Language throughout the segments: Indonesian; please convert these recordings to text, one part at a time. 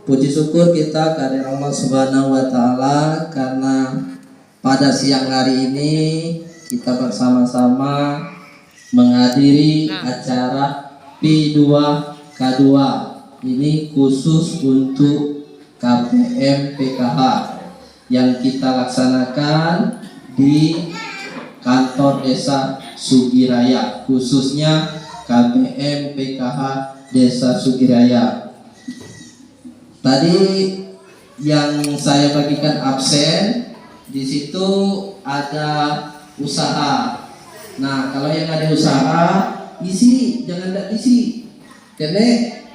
Puji syukur kita kepada Allah Subhanahu wa taala karena pada siang hari ini kita bersama-sama menghadiri acara P2K2. Ini khusus untuk KPM PKH yang kita laksanakan di kantor desa Sugiraya, khususnya KPM PKH Desa Sugiraya. Tadi yang saya bagikan absen, di situ ada usaha. Nah, kalau yang ada usaha, isi, jangan tidak isi. Karena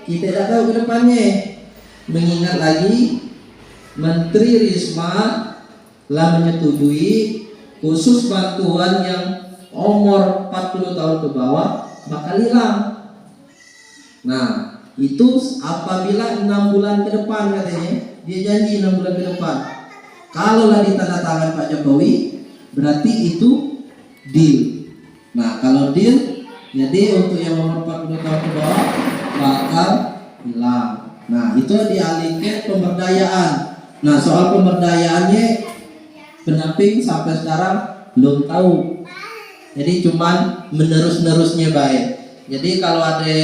kita tidak tahu ke depannya. Mengingat lagi, Menteri Risma telah menyetujui khusus bantuan yang umur 40 tahun ke bawah bakal hilang. Nah, itu apabila 6 bulan ke depan katanya, dia janji 6 bulan ke depan. Kalaulah ditandatangan Pak Jokowi, berarti itu deal. Nah, kalau deal, jadi untuk yang umur 40 tahun ke bawah bakal hilang. Nah, itu dialihkan pemberdayaan. Nah, soal pemberdayaannya pendamping sampai sekarang belum tahu. Jadi cuman menerus-nerusnya baik. Jadi kalau ada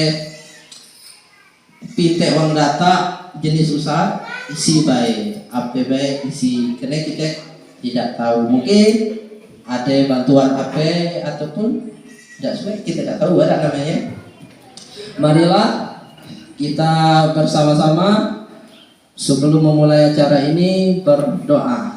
pintek uang data jenis usaha isi baik, apa baik isi, karena kita tidak tahu, mungkin ada bantuan apa ataupun tidak sesuai, kita tidak tahu ada namanya. Marilah kita bersama-sama sebelum memulai acara ini berdoa.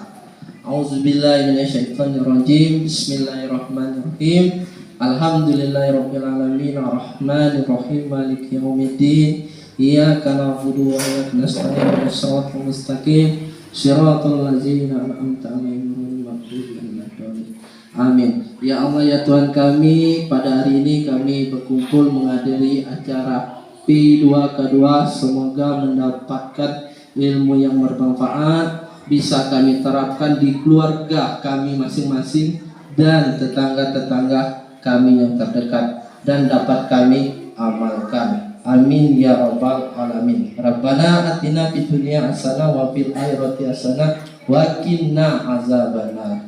Auzubillahiminasyaitonirrajim. Bismillahirrahmanirrahim. Alhamdulillahirabbil alamin arrahmanirrahim maliki yaumiddin. Iyyaka na'budu wa iyyaka nasta'in ihdinas siratal mustaqim shiratal ladzina an'amta 'alaihim ghairil maghdubi 'alaihim waladdallin. Amin. Ya Allah ya Tuhan kami, pada hari ini kami berkumpul menghadiri acara P2K2. Semoga mendapatkan ilmu yang bermanfaat, bisa kami terapkan di keluarga kami masing-masing dan tetangga-tetangga kami yang terdekat, dan dapat kami amalkan. Amin ya rabbal alamin. Rabbana atina fid dunya hasanah wa fil akhirati hasanah wa qina azabannar.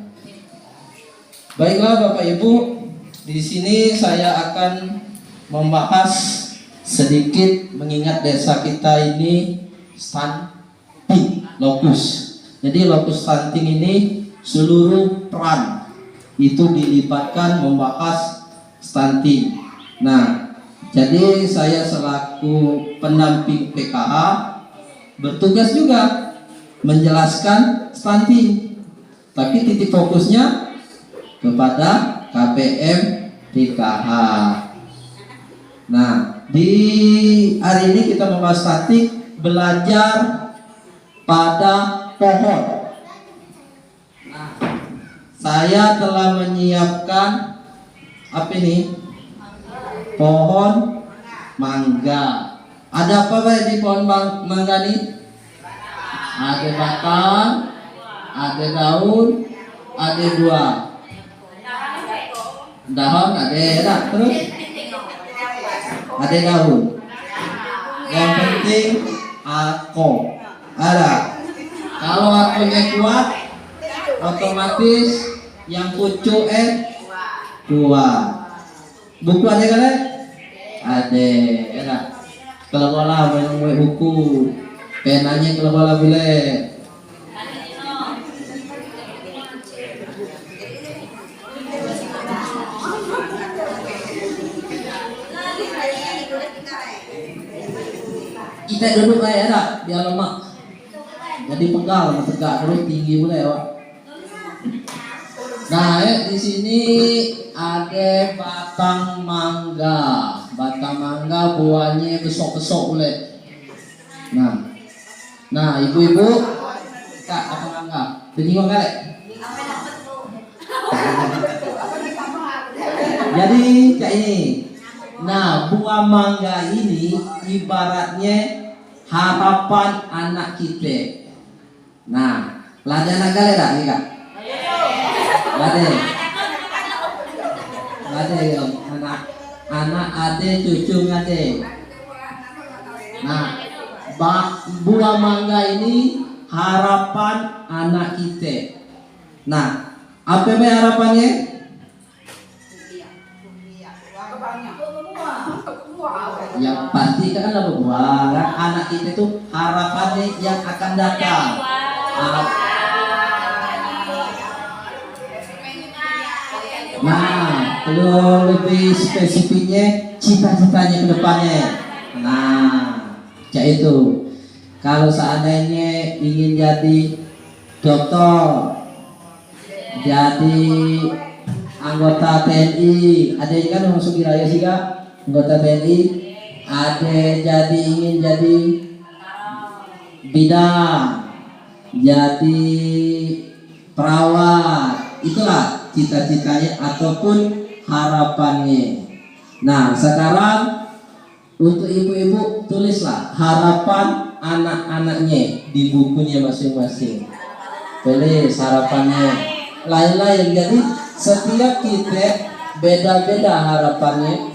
Baiklah Bapak Ibu, di sini saya akan membahas sedikit mengingat desa kita ini stunting lokus. Jadi lokus stunting ini seluruh peran itu dilibatkan membahas stunting. Nah, jadi saya selaku pendamping PKH bertugas juga menjelaskan stunting, tapi titik fokusnya kepada KPM PKH. Nah, di hari ini kita membahas stunting, belajar pada pohon. Nah, saya telah menyiapkan apa ini? Pohon mangga. Ada apa Pak di pohon mangga ini? Ada batang, ada daun, ada buah. Daun ada, terus ada daun. Yang penting akar ada. Kalau akarnya kuat, otomatis yang pucuk kuat. Buku ada kan? Ada, enak. Kalau bola main buku, penanya kalau bola boleh. Kita duduk aja dah, biar lemak. Jadi pegal, tegak terus tinggi boleh ya. Nah, di sini ada batang mangga. Batang mangga buahnya besok-besok boleh. Nah, ibu-ibu, kak batang mangga. Tengok kali. Jadi kayak ini. Nah, buah mangga ini ibaratnya harapan anak kita. Nah, lada nagale dah, ni kak. Lada anak ada cucu ada. Nah, buah mangga ini harapan anak kita. Nah, apa harapannya? Yang pasti kan berbuah. Kan? Anak kita itu harapannya yang akan datang. Nah, kalau lebih spesifiknya cita-citanya ke depannya. Nah, itu. Kalau seandainya ingin jadi dokter, jadi anggota TNI, ada yang kan masuk wiraya sih kak, anggota TNI, ada ingin jadi bidan, jadi perawat, itulah cita-citanya ataupun harapannya. Nah, sekarang untuk ibu-ibu tulislah harapan anak-anaknya di bukunya masing-masing. Tulis harapannya. Lain-lain, jadi setiap kita beda-beda harapannya.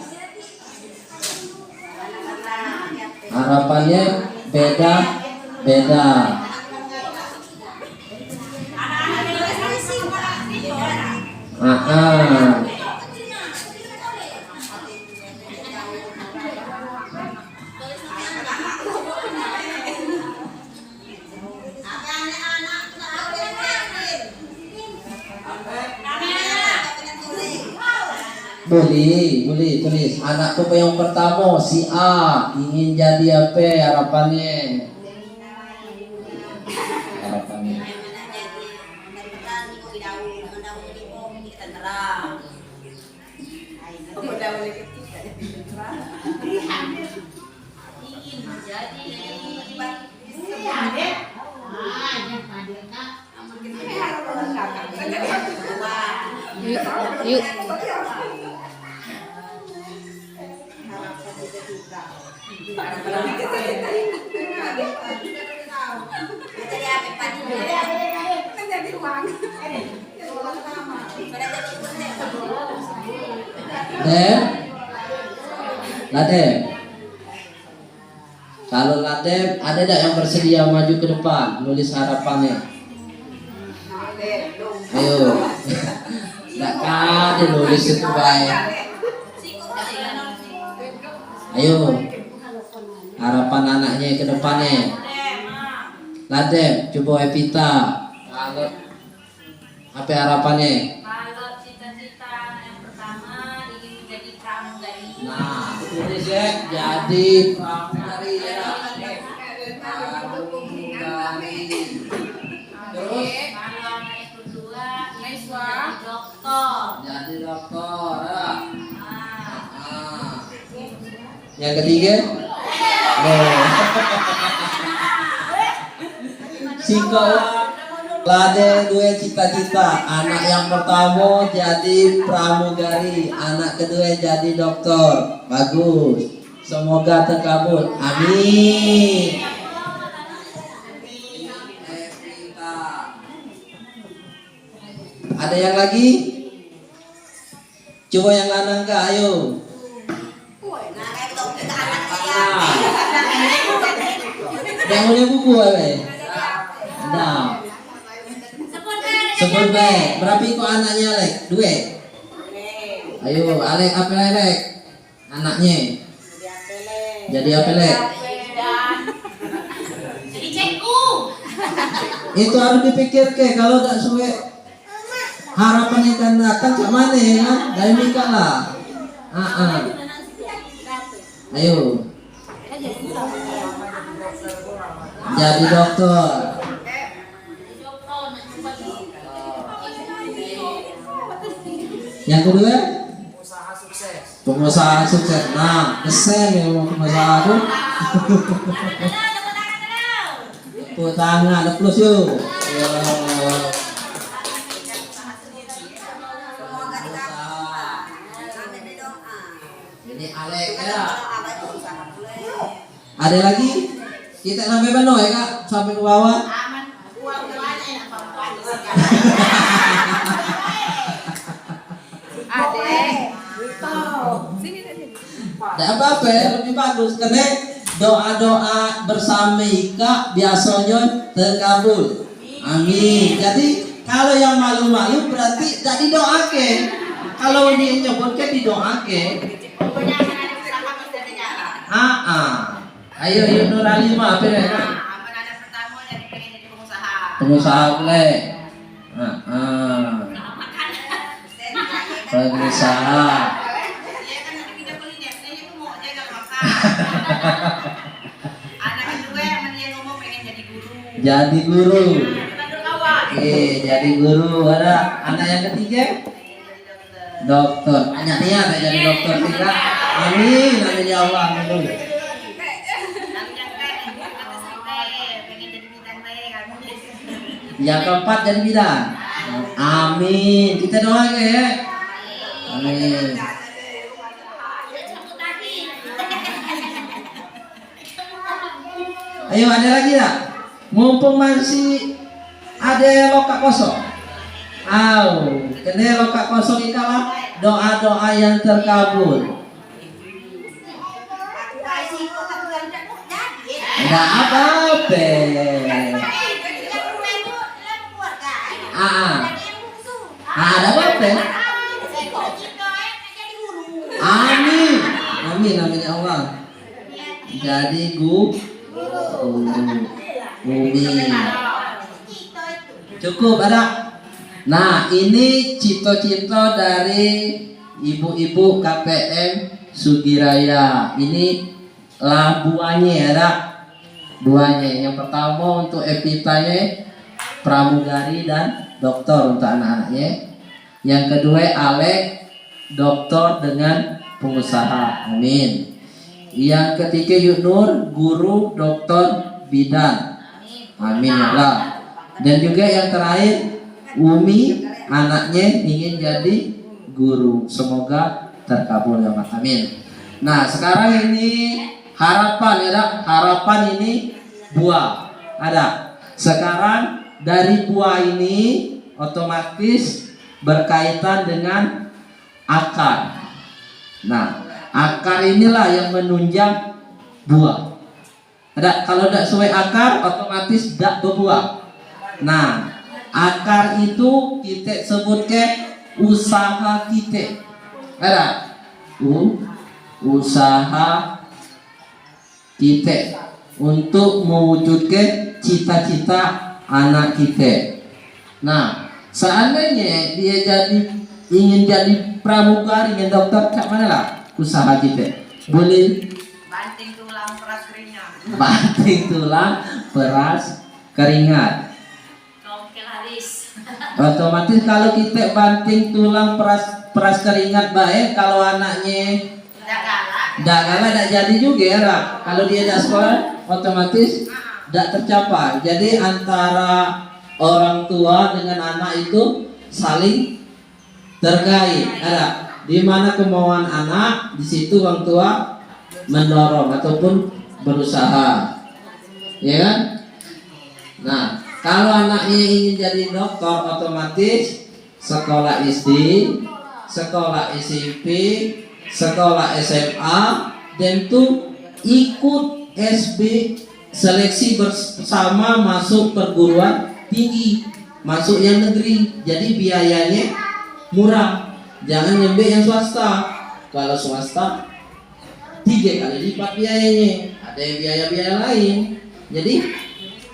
Harapannya beda-beda. Boleh tulis. Anakku yang pertama si A ingin jadi apa harapannya? Yuk. Ladem. Kalau Ladem ada tidak yang bersedia maju ke depan nulis harapannya? Ayo. Tidak ada nulis itu baik. Ayo. Harapan anaknya ke depannya. Ladem, coba Evita. Apa harapannya? Kalau cita-cita yang pertama ingin menjadi pramugari. Nah, tulis ya, jadi pramugari ya. Pramugari. Terus? Kalau yang kedua ingin jadi dokter. Jadi dokter ya. Nah, Yang ketiga? Singkong. Ada dua cita-cita. Anak yang pertama jadi pramugari, anak kedua jadi dokter. Bagus. Semoga terkabul. Amin. Ada yang lagi? Coba yang lanang kak, ayo. Yang punya buku apa? Nah. Sebut baik. Berapa ikut anaknya Alek? Dua. Ayo Alek apa Alek? Anaknya. Jadi apa Alek? jadi cikgu. Itu harus dipikirkan kalau tak sesuai harapan yang akan datang ke mana ya kan? Dari Mika lah. Ayo. Jadi dokter. Yang kedua, pengusaha sukses. Nah, kesen ya mau pengusaha tuh. Tepuk tangan, ada plus yuk. Ini Alek ya. Ada lagi? Kita sampai mana ya kak? Sampai ke bawah? Tidak apa-apa ya, lebih bagus karena doa-doa bersama Ika biasanya terkabul. Amin. Jadi kalau yang malu-malu berarti tidak didoake. Kalau dia nyebutkan didoake. Pokoknya anak usaha bisa berjalan. Ayo Nur Alimah apa ya? Anak pertama jadi pengen jadi pengusaha. Pengusaha boleh. Makan. Pengusaha. Dia kan ada bidang kuliner, dia itu mau jaga makan. Anak kedua yang dia ngomong pengen jadi guru. Jadi guru. Bantu kawan. Jadi guru. Ada anak yang ketiga? Dokter. Hanya niat jadi dokter juga. Amin. Amin ya Allah. Amin. Lalu yang kata cerita pengen jadi bidang baik kan. Yang keempat jadi bidan. Amin. Kita doakan ya. Amin. Ayo ada lagi tak? Mumpung masih ada lokak kosong. Kena lokak kosong ikalah doa-doa yang terkabul. Tidak apa-apa. Ada apa-apa? Amin. Amin, amin ya Allah. Jadi Umi. Cukup ada. Nah, ini cita-cita dari ibu-ibu KPM Sugiraya. Ini lah buahnya ada. Duanya. Yang pertama untuk epitanya pramugari dan dokter untuk anak-anaknya. Yang kedua Alek dokter dengan pengusaha. Amin. Yang ketiga Yunur guru dokter bidan. Amin ya Allah. Dan juga yang terakhir Umi anaknya ingin jadi guru. Semoga terkabul ya Allah. Amin. Nah sekarang ini harapan ya, harapan ini buah ada. Sekarang dari buah ini otomatis berkaitan dengan akar. Nah, akar inilah yang menunjang buah. Ada kalau tidak sesuai akar otomatis tidak berbuah. Nah, akar itu kita sebutkan usaha kita. Ada usaha kita untuk mewujudkan cita-cita anak kita. Nah, seandainya dia ingin jadi pramugari, ingin dokter, kat mana lah usaha kita? Boleh Banting tulang peras keringat. banting tulang peras keringat. Kongkel habis. Otomatis kalau kita banting tulang peras keringat baik, kalau anaknya Tidak galak. tidak jadi juga ya Ra. Kalau dia tidak sekolah otomatis tidak tercapai. Jadi antara orang tua dengan anak itu saling terkait. Ada di mana kemauan anak, di situ orang tua mendorong ataupun berusaha, ya kan? Nah, kalau anaknya ingin jadi dokter, otomatis sekolah SD, sekolah SMP, sekolah SMA, dan tuh ikut SB seleksi bersama masuk perguruan tinggi, masuk yang negeri. Jadi biayanya murah, jangan nyampe yang swasta. Kalau swasta 3 kali lipat biayanya, ada yang biaya-biaya lain. Jadi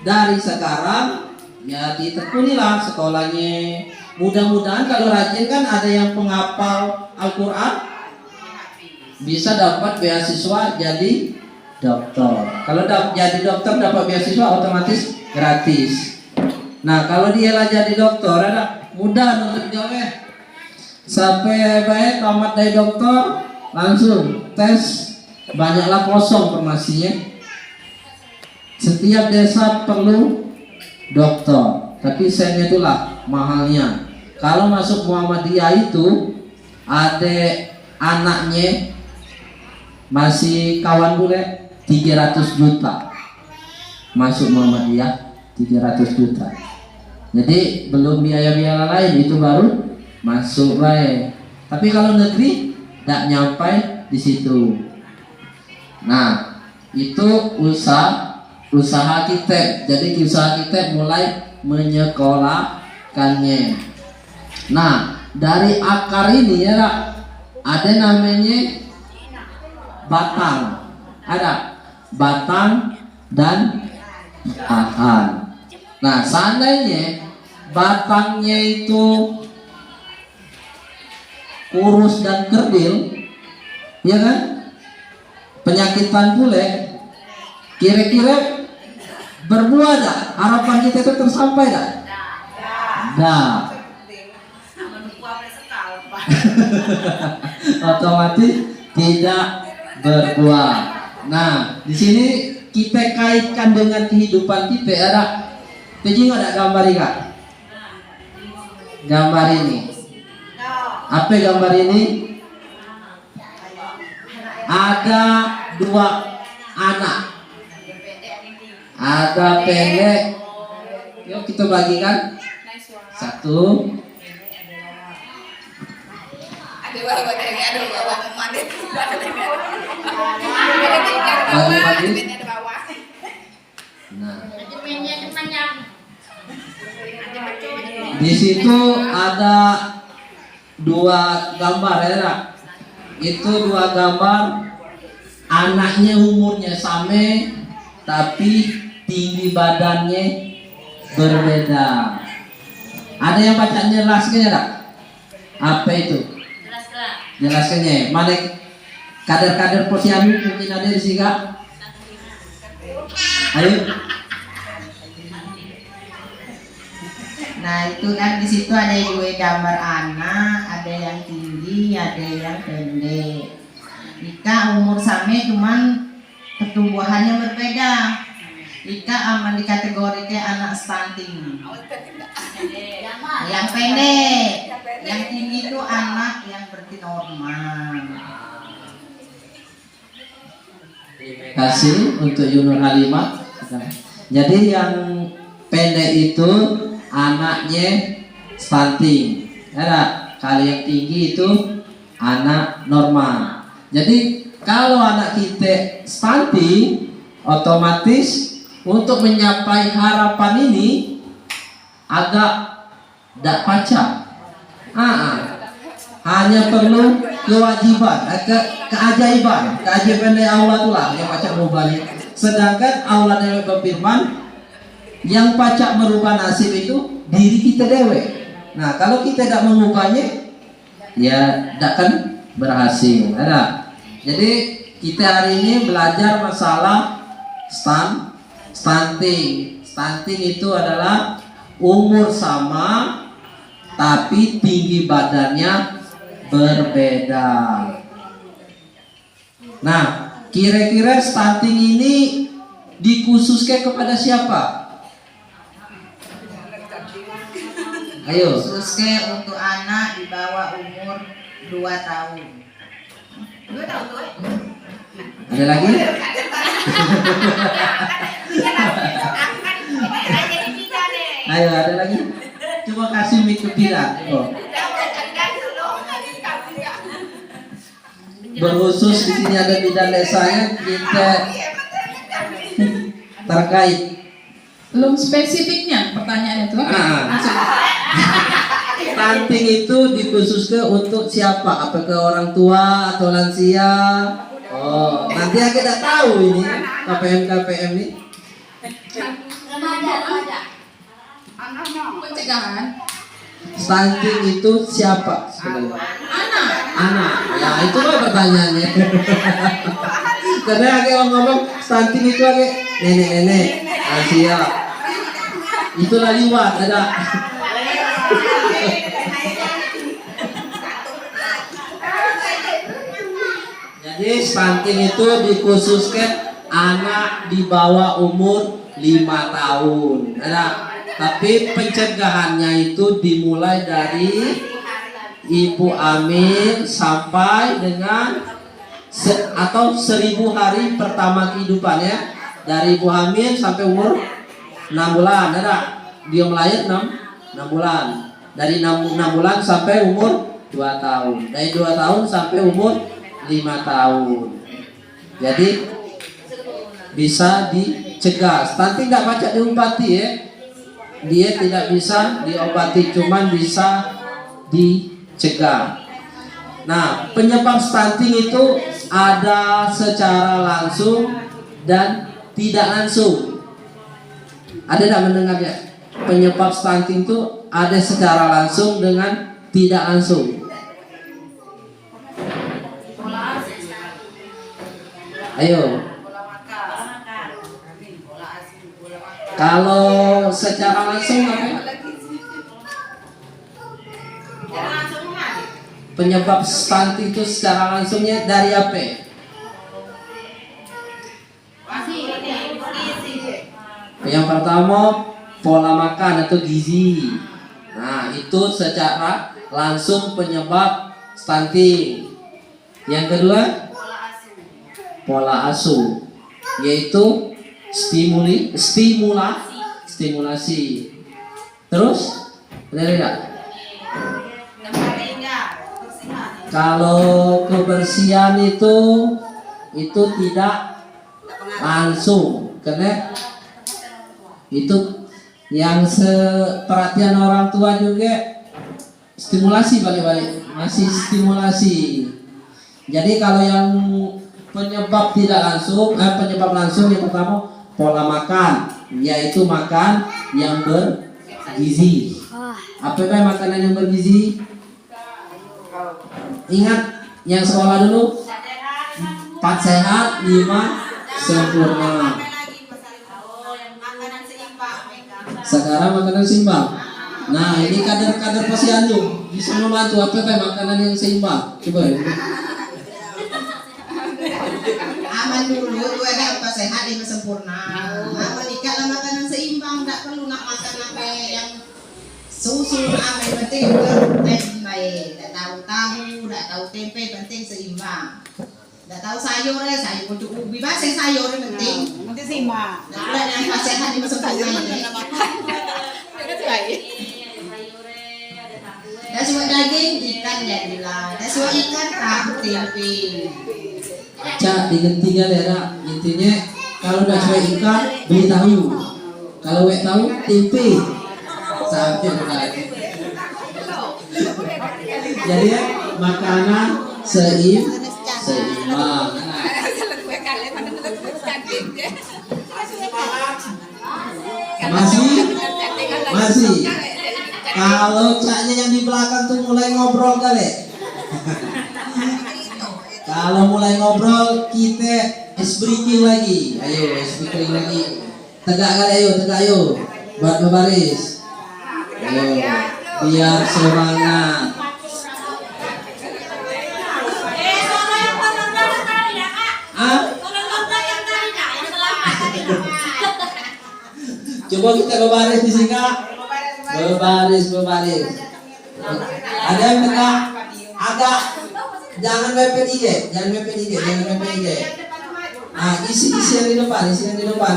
dari sekarang ya ditekunilah sekolahnya. Mudah-mudahan kalau rajin kan ada yang penghafal Al-Quran bisa dapat beasiswa jadi dokter. Kalau jadi dokter dapat beasiswa otomatis gratis. Nah kalau dia lah jadi dokter ada mudah untuk jawab. Sampai baik tamat dari dokter langsung tes, banyaklah kosong formasinya. Setiap desa perlu dokter, tapi sayangnya itulah mahalnya. Kalau masuk Muhammadiyah itu ada anaknya masih kawan bule 300 juta masuk Muhammadiyah 300 juta. Jadi belum biaya-biaya lain itu baru masuk baik. Tapi kalau negeri tidak nyampai di situ. Nah, itu usaha kita. Jadi usaha kita mulai menyekolahkannya. Nah, dari akar ini ya ada namanya batang. Ada batang dan dahan. Nah, seandainya batangnya itu kurus dan kerdil, ya kan? Penyakitan bule, kira-kira berbuah dah? Harapan kita itu tersampai dah? Dah. Otomatis tidak berbuah. Nah, di sini kita kaitkan dengan kehidupan kita. Ada, tengok ada gambar ini kak? Gambar ini. Apa gambar ini? Ada dua anak. Ada pendek. Yuk kita bagikan. Satu. Bagi-bagi. Nah. Di situ ada dua gambar ya nak? Itu dua gambar anaknya umurnya sama tapi tinggi badannya berbeda. Ada yang baca jelaskan ya nak? Apa itu? Jelaskannya. Mana kader-kader posyandu mungkin ada di sini kak? Ayo. Nah itu kan di situ ada dua gambar anak, ada yang tinggi, ada yang pendek. Ika umur sama cuman pertumbuhannya berbeda. Ika aman dikategorikan anak stunting. Yang pendek, yang tinggi itu anak yang berarti normal. Terima kasih untuk Yunur Halimah. Jadi yang pendek itu anaknya stunting. Ada, kalau yang tinggi itu anak normal. Jadi kalau anak kita stunting, otomatis untuk mencapai harapan ini agak tidak pacak. Hanya perlu kewajiban, keajaiban dari Allah itulah yang pacak mubalik. Sedangkan Allah yang berfirman, yang pacak merubah nasib itu diri kita dewe. Nah, kalau kita tidak mengubahnya, ya tidak akan berhasil. Ada. Jadi kita hari ini belajar masalah stunting. Stunting itu adalah umur sama tapi tinggi badannya berbeda. Nah, kira-kira stunting ini dikhususkan kepada siapa? Ayo. Khususnya untuk anak di bawah umur 2 tahun. 2 tahun tuh. Ada lagi? Ayo, ada lagi? Coba kasih mic ke Pira. Berkhusus di sini ada bidan desanya kita terkait. Belum spesifiknya pertanyaannya itu. Stunting itu dikhususkan untuk siapa? Apakah orang tua atau lansia? Oh, nanti aku tidak tahu ini KPM ini. Pencegahan. Stunting itu siapa sebenarnya? Anak. Ya itu lah pertanyaannya. Karena aku ngomong stunting itu aku nenek-nenek, lansia. Itulah liwat ada. Jadi stunting itu dikhususkan anak di bawah umur 5 tahun. Ada. Tapi pencegahannya itu dimulai dari ibu hamil sampai dengan atau 1000 hari pertama kehidupannya. Dari ibu hamil sampai umur 6 bulan. Ada. Dia melahir 6 bulan. Dari 6 bulan sampai umur 2 tahun. Dari 2 tahun sampai umur 5 tahun. Jadi bisa dicegah. Stunting nggak baca diobati ya. Dia tidak bisa diobati, cuman bisa dicegah. Nah, penyebab stunting itu ada secara langsung dan tidak langsung. Ada tidak mendengarnya? Penyebab stunting itu ada secara langsung dengan tidak langsung. Ayo. Kalau secara langsung apa? Penyebab stunting itu secara langsungnya dari apa? Yang pertama, pola makan atau gizi. Nah, itu secara langsung penyebab stunting. Yang kedua, pola asuh, yaitu stimulasi. Terus, ada tidak? Kalau kebersihan itu tidak langsung, karena itu yang seperhatian orang tua juga stimulasi balik-balik, masih stimulasi. Jadi kalau yang penyebab tidak langsung, penyebab langsung yang pertama pola makan, yaitu makan yang bergizi. Apa makanan yang bergizi? Ingat yang sekolah dulu, 4 sehat, 5 sempurna. Sekarang makanan seimbang. Nah, ini kader-kader posyandu bisa membantu apa makanan yang seimbang. Coba. Aman dulu, gue ada 4 sehat, 5 sempurna. Aman ikat makanan seimbang, tak perlu nak makan apa yang susu, apa yang penting baik. Tak tahu tahu, tak tahu tempe, penting seimbang. Tak tahu sayur pucuk ubi, bahasa sayur penting. Nanti seimbang. Nah, pula yang 4 sehat, 5 sempurna ini. Dah suka daging, ikan jadilah. Dah suka ikan, tahu tempe. Cak digantikan ya nak. Intinya kalau udah cuek ikan beli tahu, kalau wek tahu tempe sampai berkali. Jadi makanan seimbang. Masih. Kalau caknya yang di belakang tuh mulai ngobrol kali. Kalau mulai ngobrol kita ice breaking lagi. Ayo ice breaking lagi. Tegak kali ayo. Buat berbaris. Ayo biar semangat. Coba kita berbaris di sini Kak. Berbaris. Ada yang tegak? Agak. Jangan mepet IG. Nah, isi yang di depan,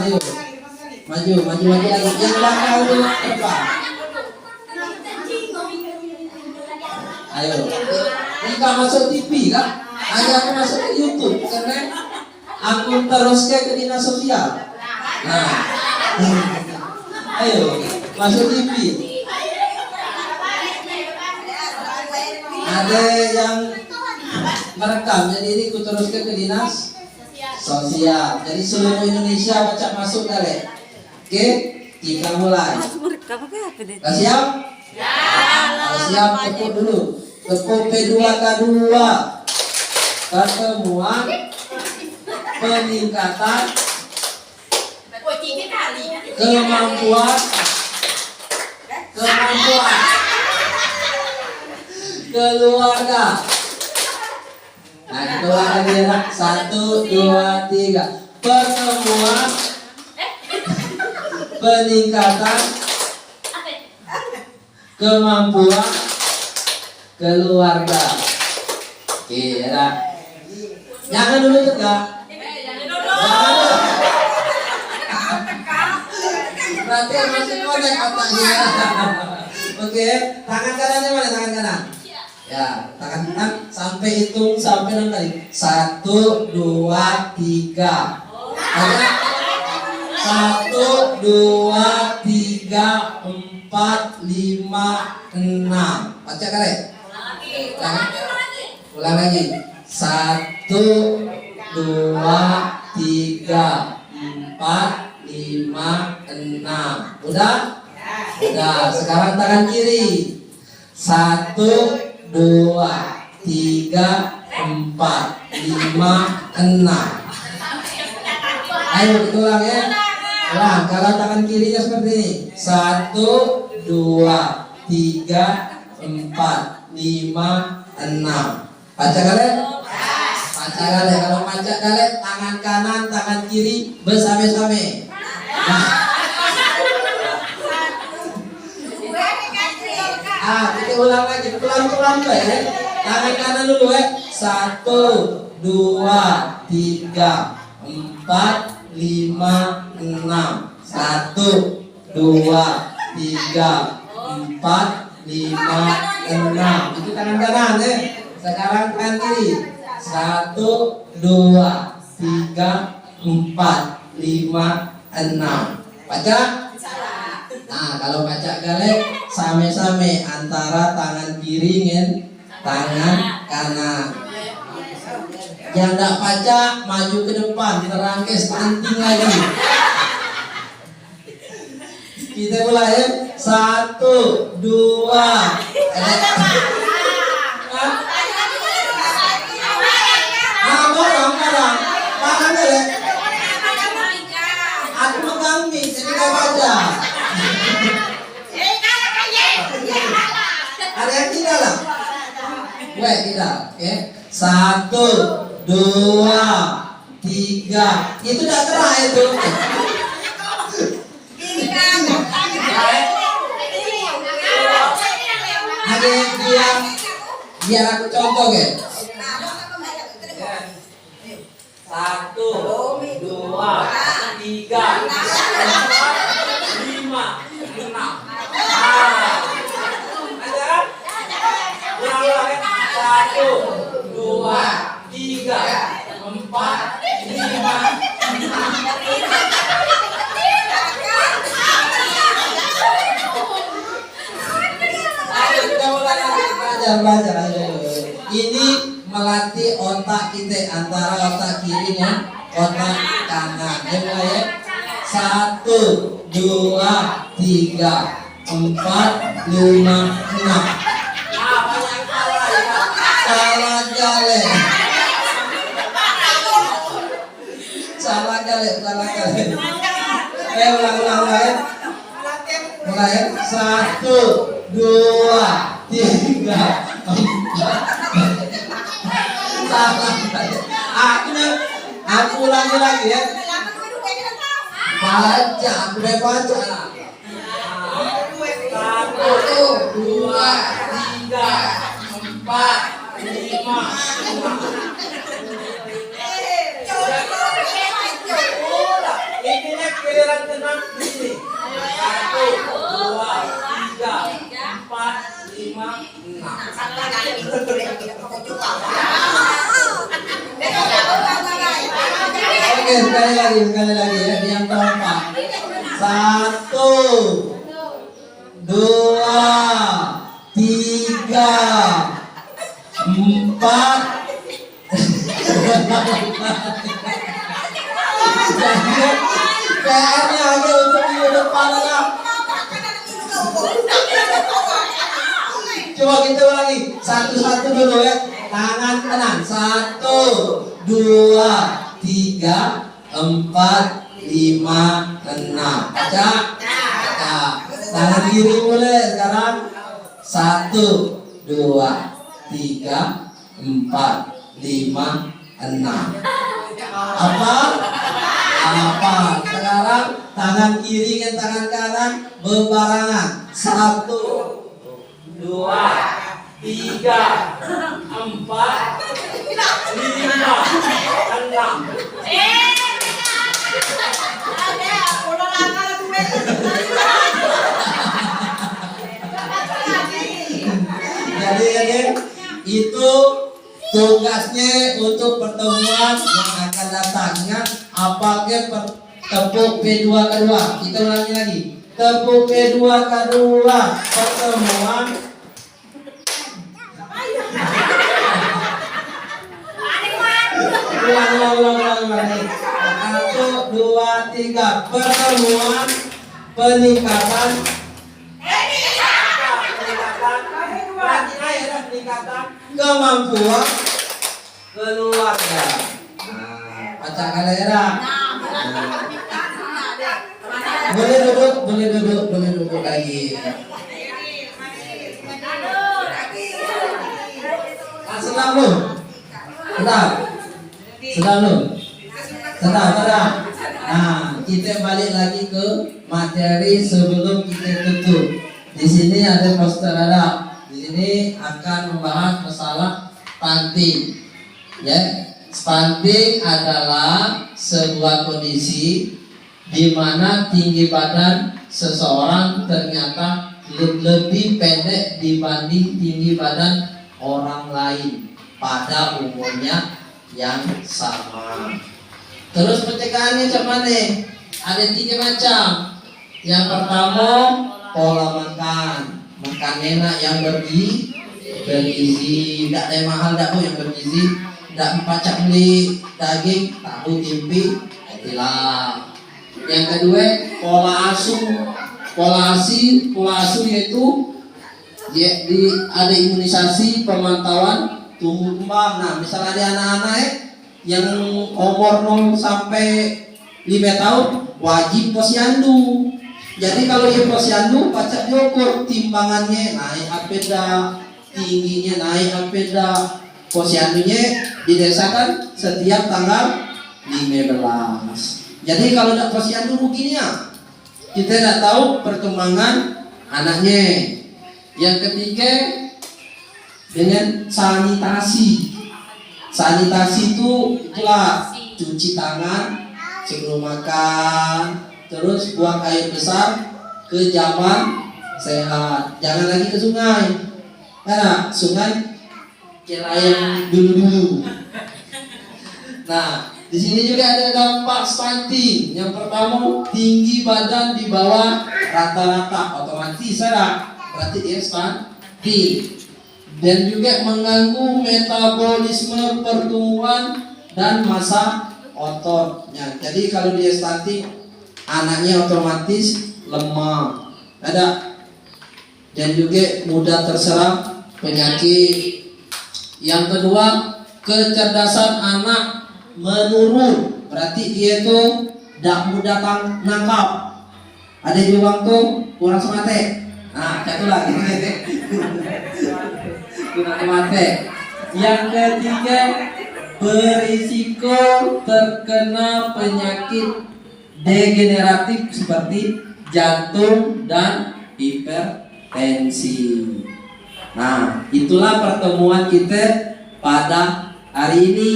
ayo. Maju lagi. Yang belakang dulu depan. Ayo. Ini Kak masuk TV Kak. Aku masuk ke YouTube karena aku terus ke dinas sosial. Nah. Ayo, masuk TV. Ada yang merekam, jadi ini ku teruskan ke dinas sosial. Jadi seluruh Indonesia baca masuk kali. Oke, kita mulai. Siap? Siap, tepuk dulu. Tepuk P2K2. Pertemuan peningkatan kemampuan keluarga. Nah, keluarga dia 1, 2, 3. Pertemuan peningkatan kemampuan keluarga. Kira. Jangan dulu tegak. Berarti masih connect otaknya. Oke, tangan kanannya mana? Tangan kanan. Ya, tangan kanan sampai hitung sampai 6 kali. 1, 2, 3. Ada? 1, 2, 3, 4, 5, 6. Baca kali. Ulang lagi. 1, 2, 3, 4, 5, 6. Udah? Udah. Sekarang tangan kiri. 1, 2, 3, 4, 5, 6. Ayo kita ulang ya. Ulang. Kalau tangan kirinya seperti ini. 1, 2, 3, 4, 5, 6. Baca kalian? Baca kalian. Kalau baca kalian, tangan kanan, tangan kiri bersame-same. Kita ulang lagi. Pelan-pelan ya. Tangan kanan dulu ya. 1, 2, 3, 4, 5, 6. 1, 2, 3, 4, 5, 6. Itu tangan kanan ya. Sekarang tangan kiri. 1, 2, 3, 4, 5, 6. Baca? Nah, kalau baca kalian same-same antara tangan kiri dengan tangan kanan. Yang tidak baca maju ke depan, kita rangkai stunting lagi. Kita mulai ya. 1, 2. Barang. Tangan ya. Aku megang mic, jadi nggak baca. Ada yang tidak lah? Weh, tidak. Oke. 1, 2, 3. Itu udah gerak itu. Ada yang biar aku contoh ya. 1, 2, 3, 4, 5, 6. Ada? Ulang-ulang ya. 1, 2, 3, 4, 5, 6. Ayo kita mulai lagi. Belajar. Ini melatih otak kita antara otak kiri dan otak kanan. Mulai ya. 1, 2, 3, 4, 5, 6. Salah gale. Ulang ya. Mulai ya. 1, 2, 3, 4. Aku ulangi lagi ya. Baca, aku udah baca. 1, 2, 3, 4, 5, 6. Ini giliran tenang di sini. 1, 2, 3, 4, 5, 6. Oke, sekali lagi ya, yang keempat. 1, 2, 3, 4. PR-nya aja untuk minggu depan ya. Coba kita ulangi satu-satu dulu ya. Tangan kanan 1, 2, 3, 4, 5, 6. Baca. Tangan kiri mulai sekarang. 1, 2, 3, 4, 5, 6. Apa? Sekarang tangan kiri dengan tangan kanan berbarengan. 1, 2, 3, 4, 5, 6. Jadi itu tugasnya untuk pertemuan yang akan datangnya apakah tepuk P2 kedua. Kita ulangi lagi. Tepuk P2 kedua pertemuan. Ulang. 1, 2, 3 pertemuan peningkatan kemampuan keluarga. Pacak daerah. Boleh duduk lagi. Senang lu. Senang. Nah, kita balik lagi ke materi sebelum kita tutup. Di sini ada poster ada. Di sini akan membahas masalah stunting. Ya, stunting adalah sebuah kondisi di mana tinggi badan seseorang ternyata lebih pendek dibanding tinggi badan orang lain pada umurnya yang sama. Terus pencegahannya macam mana? Ada 3 macam. Yang pertama, pola makan. Makan enak yang bergizi. Tidak ada yang mahal dah yang bergizi. Tidak pacak beli daging, tahu, tempe, itulah. Yang kedua, pola asuh yaitu ada imunisasi, pemantauan tumbuh kembang. Nah, misalnya ada anak-anak yang umur 0 sampai 5 tahun wajib posyandu. Jadi kalau dia posyandu pacak diukur timbangannya naik apa dah, tingginya naik apa dah. Posyandunya didesakan setiap tanggal 15. Jadi kalau tidak posyandu ruginya kita tidak tahu perkembangan anaknya. Yang ketiga dengan sanitasi. Sanitasi itulah cuci tangan sebelum makan, terus buang air besar ke jamban sehat. Jangan lagi ke sungai. Karena sungai kira yang dulu. Nah, di sini juga ada dampak stunting. Yang pertama, tinggi badan di bawah rata-rata, otomatis ada. Berarti dia stunting. Dan juga mengganggu metabolisme pertumbuhan dan massa ototnya. Jadi kalau dia stunting, anaknya otomatis lemah. Ada. Dan juga mudah terserang penyakit. Yang kedua, kecerdasan anak menurun. Berarti dia tuh tidak mudah nangkap. Ada juga tuh kurang semate. Nah, satu lagi. Kurang mate. Yang ketiga, berisiko terkena penyakit degeneratif seperti jantung dan hipertensi. Nah, itulah pertemuan kita pada hari ini.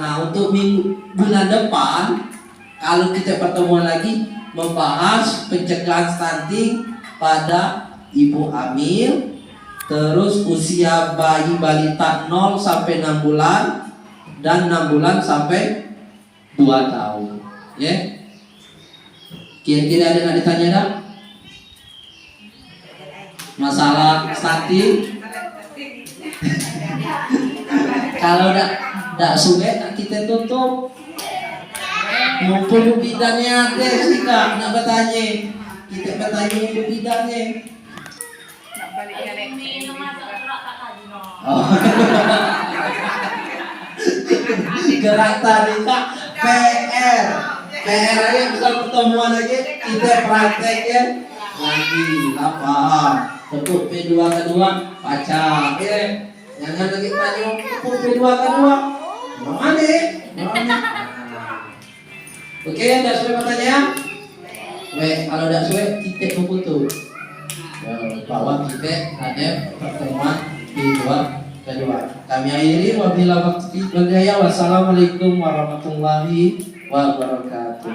Nah, untuk bulan depan, kalau kita pertemuan lagi membahas pencegahan stunting pada ibu hamil. Terus usia bayi balita 0 sampai 6 bulan dan 6 bulan sampai 2 tahun. Ya. Kira-kira ada yang ditanya dah? Masalah stunting? Kalau tidak sulit kita tutup. Mumpung bidannya ada sih kak, nak bertanya. Kita bertanya bidannya. Oh. Gerak tadi kak PR aja bisa pertemuan lagi kita prakteknya lagi apa tepuk P2 kedua pacar jangan lagi tanya tepuk P2 kedua mana oke dah sudah pertanyaan kalau dah sudah kita putus bahwa kita ada pertemuan P2 kedua. Kami akhiri wabillahi taufiq wal hidayah. Wassalamualaikum warahmatullahi wabarakatuh.